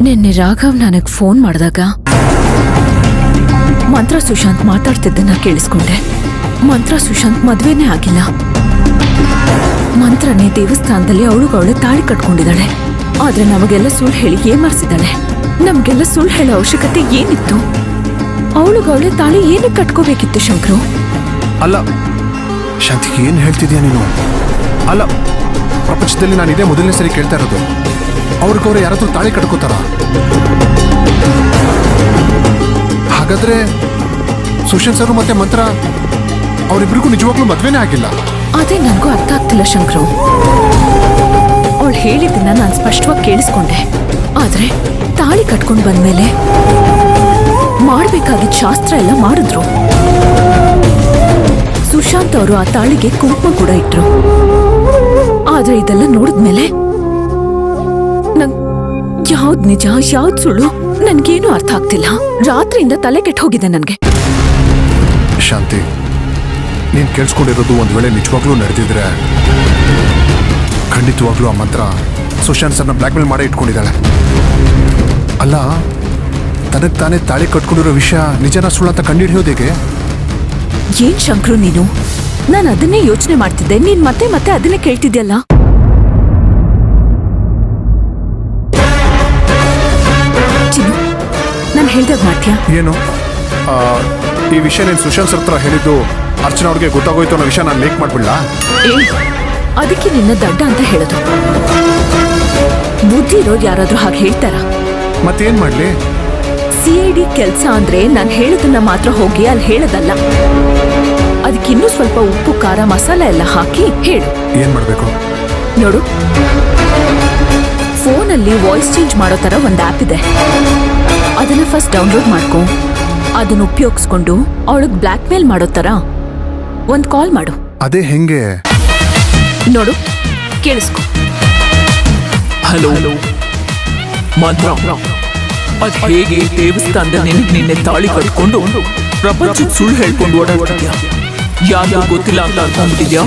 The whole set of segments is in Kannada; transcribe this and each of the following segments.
ನಿನ್ನೆ ರಾಘವ್ ನನಗ್ ಫೋನ್ ಮಾಡಿದಾಗ ಮಂತ್ರ ಸುಶಾಂತ್ ಮಾತಾಡ್ತಿದ್ದನ್ನ ಕೇಳಿಸ್ಕೊಂಡೆ. ಮಂತ್ರ ಸುಶಾಂತ್ ಮದ್ವೆನೇ ಆಗಿಲ್ಲ. ಮಂತ್ರನೇ ದೇವಸ್ಥಾನದಲ್ಲಿ ಅವಳು ತಾಳಿ ಕಟ್ಕೊಂಡಿದ್ದಾಳೆ. ಆದ್ರೆ ನಮಗೆಲ್ಲ ಸುಳ್ಳು ಹೇಳಿ ಏಮಾರಿಸಿದಾಳೆ. ನಮ್ಗೆಲ್ಲ ಸುಳ್ಳು ಹೇಳೋ ಅವಶ್ಯಕತೆ ಏನಿತ್ತು? ಅವಳು ತಾಳಿ ಏನಕ್ಕೆ ಕಟ್ಕೋಬೇಕಿತ್ತು ಶಂಕರು? ಅಲ್ಲ ಶಾಂತಿ, ಏನ್ ಹೇಳ್ತಿದ್ಯಾ ನೀನು? ಅಲ್ಲ, ಪ್ರಪಂಚದಲ್ಲಿ ನಾನು ಇದೇ ಮೊದಲನೇ ಸರಿ ಕೇಳ್ತಾ ಇರೋದು. ಅವ್ರಿಗವ್ರು ಯಾರಾದ್ರೂ ತಾಳಿ ಕಟ್ಕೋತಾರ? ಹಾಗಾದ್ರೆ ಸುಶಾಂತ್ ಸರ್ ಮತ್ತೆ ಮಂತ್ರ ಅವರಿಬ್ರಿಗೂ ನಿಜವಾಗ್ಲೂ ಮದ್ವೆನೇ ಆಗಿಲ್ಲ. ಅದೇ ನನಗೂ ಅರ್ಥ ಆಗ್ತಿಲ್ಲ ಶಂಕರು. ಅವಳು ಹೇಳಿದ್ದನ್ನ ನಾನು ಸ್ಪಷ್ಟವಾಗಿ ಕೇಳಿಸ್ಕೊಂಡೆ. ಆದ್ರೆ ತಾಳಿ ಕಟ್ಕೊಂಡು ಬಂದ್ಮೇಲೆ ಮಾಡ್ಬೇಕಾಗಿದ್ದ ಶಾಸ್ತ್ರ ಎಲ್ಲ ಮಾಡಿದ್ರು. ಸುಶಾಂತ್ ಅವರು ಆ ತಾಳಿಗೆ ಕುಂಕುಮ ಕೂಡ ಇಟ್ರು. ಆದ್ರೆ ಇದೆಲ್ಲ ನೋಡಿದ್ಮೇಲೆ ನಂಗ್ ಯಾವ್ದ್ ನಿಜ ಯಾವ್ದ್ ಸುಳ್ಳು ನನ್ಗೇನು ಅರ್ಥ ಆಗ್ತಿಲ್ಲ. ರಾತ್ರಿಯಿಂದ ತಲೆ ಕೆಟ್ಟ ಹೋಗಿದೆ ನನ್ಗೆ. ಶಾಂತಿ, ನೀನ್ ಕೇಳಿಸ್ಕೊಂಡಿರೋದು ಒಂದ್ ವೇಳೆ ನಿಜವಾಗ್ಲೂ ನಡೆದಿದ್ರೆ ಖಂಡಿತವಾಗ್ಲೂ ಆ ಮಂತ್ರ ಸುಶಾಂತ್ ಸರ್ನ ಬ್ಲ್ಯಾಕ್ ಮೇಲ್ ಮಾಡೇ ಇಟ್ಕೊಂಡಿದ್ದಾಳೆ. ಅಲ್ಲ, ತನಗ್ ತಾನೇ ತಾಳಿ ಕಟ್ಕೊಂಡಿರೋ ವಿಷಯ ನಿಜನ ಸುಳ್ಳು ಅಂತ ಕಂಡುಹಿಡಿಯೋದು ಹೇಗೆ? ಏನ್ ಶಂಕರು ನೀನು? ನಾನು ಅದನ್ನೇ ಯೋಚನೆ ಮಾಡ್ತಿದ್ದೆ. ನೀನ್ ಮತ್ತೆ ಮತ್ತೆ ಅದನ್ನೇ ಕೇಳ್ತಿದ್ಯಲ್ಲ. ಚಿನ್ನು, ನಾನು ಹೇಳ್ದಾಗ ಮಾಡ್ತೀಯಾ? ಏನು ಈ ವಿಷಯ ನೀನು ಸುಶಾಂತ್ ಸರ್ ಹತ್ರ ಹೇಳಿದ್ದು ಅರ್ಚನಾ ಅವ್ರಿಗೆ ಗೊತ್ತಾಗೋಯ್ತು ಅನ್ನೋ ವಿಷಯ ನಾನು ಲೇಕ್ ಮಾಡ್ಬಿಡ್ಲಾ? ಅದಕ್ಕೆ ನಿನ್ನ ದಡ್ಡ ಅಂತ ಹೇಳೋದು. ಬುದ್ಧಿ ಇರೋರು ಯಾರಾದ್ರೂ ಹಾಗೆ ಹೇಳ್ತಾರ? ಮತ್ತೇನ್ ಮಾಡ್ಲಿ? CID ಕೆಲ್ಸ ಅಂದ್ರೆ ನಾನು ಹೇಳೋದನ್ನ ಮಾತ್ರ ಹೋಗಿ ಅಲ್ಲಿ ಹೇಳೋದಲ್ಲ. ಅದಕ್ಕಿನ್ನೂ ಸ್ವಲ್ಪ ಉಪ್ಪು ಖಾರ ಮಸಾಲೆ ಎಲ್ಲ ಹಾಕಿ ಹೇಳು. ಏನ್ ಮಾಡ್ಬೇಕು? ನೋಡು, ಫೋನಲ್ಲಿ ವಾಯ್ಸ್ ಚೇಂಜ್ ಮಾಡೋ ತರ ಒಂದು ಆಪ್ ಇದೆ. ಅದನ್ನ ಫಸ್ಟ್ ಡೌನ್ಲೋಡ್ ಮಾಡ್ಕೊ. ಅದನ್ನ ಉಪಯೋಗಿಸ್ಕೊಂಡು ಅವಳಿಗೆ ಬ್ಲ್ಯಾಕ್ ಮೇಲ್ ಮಾಡೋ ತರ ಒಂದ್ ಕಾಲ್ ಮಾಡು. ಅದೇ ಹೆಂಗೆ? ನೋಡು, ಕೇಳಿಸ್ಕೊ. ಹಲೋ ಮಂತ್ರ, ಅದ್ ಹೇಗೆ ದೇವಸ್ಥಾನದಲ್ಲಿ ನಿನ್ನೆ ತಾಳಿ ಕಟ್ಕೊಂಡು ಪ್ರಪಂಚಕ್ಕೆ ಸುಳ್ಳು ಹೇಳ್ಕೊಂಡು ಓಡಾಡ್ತಿದ್ಯಾ? ಯಾರು ಗೊತ್ತಿಲ್ಲ ಅಂತ ಅನ್ಕೊಂಡ್ಬಿಟ್ಟಿದ್ಯಾ?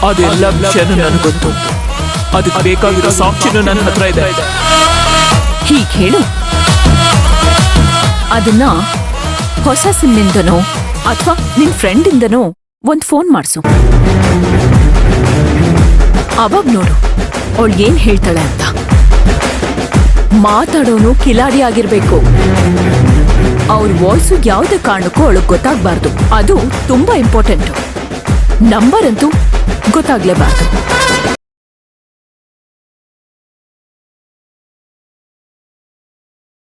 ಅದೆಲ್ಲ ವಿಷಯನೂ ನನಗೆ ಗೊತ್ತು. ಅದಕ್ಕೆ ಬೇಕಾಗಿರೋ ಸಾಕ್ಷಿನೂ ನನ್ನ ಹತ್ರ ಇದೆ. ಹೀಗೆ ಹೇಳು. ಅದನ್ನ ಹೊಸ ಸಿಮ್ನಿಂದನೋ ಅಥವಾ ನಿನ್ ಫ್ರೆಂಡಿಂದನೋ ಒಂದ್ ಫೋನ್ ಮಾಡ್ಸು. ಅವಾಗ ನೋಡು ಅವಳು ಏನ್ ಹೇಳ್ತಾಳೆ ಅಂತ. ಮಾತಾಡೋನು ಕಿಲಾಡಿ ಆಗಿರ್ಬೇಕು. ಅವ್ರ ವಾಯ್ಸು ಯಾವುದೇ ಕಾರಣಕ್ಕೂ ಅವಳಿಗೆ ಗೊತ್ತಾಗ್ಬಾರ್ದು. ಅದು ತುಂಬಾ ಇಂಪಾರ್ಟೆಂಟ್. ನಂಬರ್ ಅಂತೂ ಗೊತ್ತಾಗ್ಲೇಬಾರ್ದು.